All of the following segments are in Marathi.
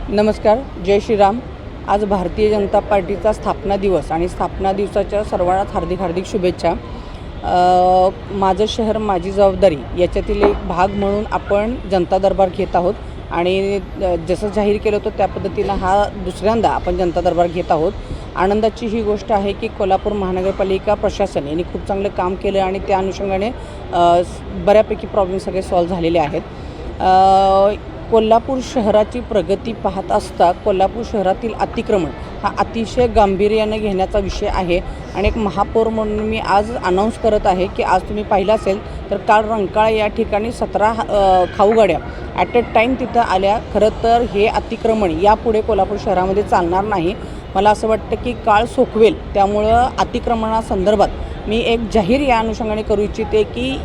नमस्कार, जय श्रीराम। आज भारतीय जनता पार्टीचा स्थापना दिवस आणि स्थापना दिवसाच्या सर्वांनाच हार्दिक हार्दिक शुभेच्छा। माझं शहर माझी जबाबदारी याच्यातील एक भाग म्हणून आपण जनता दरबार घेत आहोत आणि जसं जाहीर केलं होतं त्या पद्धतीनं हा दुसऱ्यांदा आपण जनता दरबार घेत आहोत। आनंदाची ही गोष्ट आहे की कोल्हापूर महानगरपालिका प्रशासन यांनी खूप चांगलं काम केलं आणि त्या अनुषंगाने बऱ्यापैकी प्रॉब्लेम सगळे सॉल्व्ह झालेले आहेत। कोल्हापूर शहराची प्रगती पाहत असता कोल्हापूर शहरातील अतिक्रमण हा अतिशय गांभीर्याने घेण्याचा विषय आहे आणि एक महापौर म्हणून मी आज अनाऊन्स करत आहे की आज तुम्ही पाहिलं असेल तर काल रंकाळा या ठिकाणी 17 खाऊगाड्या ॲट अ टाईम तिथं आल्या। खरं तर हे अतिक्रमण यापुढे कोल्हापूर शहरामध्ये चालणार नाही। मला असं वाटतं की काळ सोकवेल, त्यामुळं अतिक्रमणासंदर्भात मी एक जाहीर या अनुषंगाने करू इच्छिते की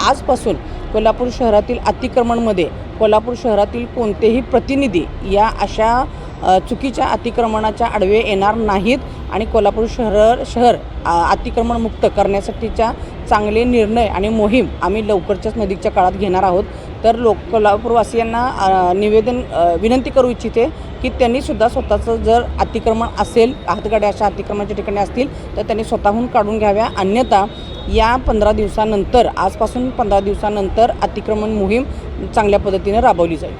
आजपासून कोल्हापूर शहरातील अतिक्रमणमध्ये कोल्हापूर शहरातील कोणतेही प्रतिनिधी या अशा चुकीच्या अतिक्रमणाच्या आडवे येणार नाहीत आणि कोल्हापूर शहर अतिक्रमणमुक्त करण्यासाठीच्या चांगले निर्णय आणि मोहीम आम्ही लवकरच्याच नजीकच्या काळात घेणार आहोत। तर कोल्हापूरवासियांना विनंती करू इच्छिते की त्यांनीसुद्धा स्वतःचं जर अतिक्रमण असेल, हातगाड्या अशा अतिक्रमणाच्या ठिकाणी असतील तर त्यांनी स्वतःहून काढून घ्याव्या, अन्यथा या 15 दिवसानंतर आजपासून 15 दिवसानंतर अतिक्रमण मोहीम चांगल्या पद्धतीने राबवली जाईल।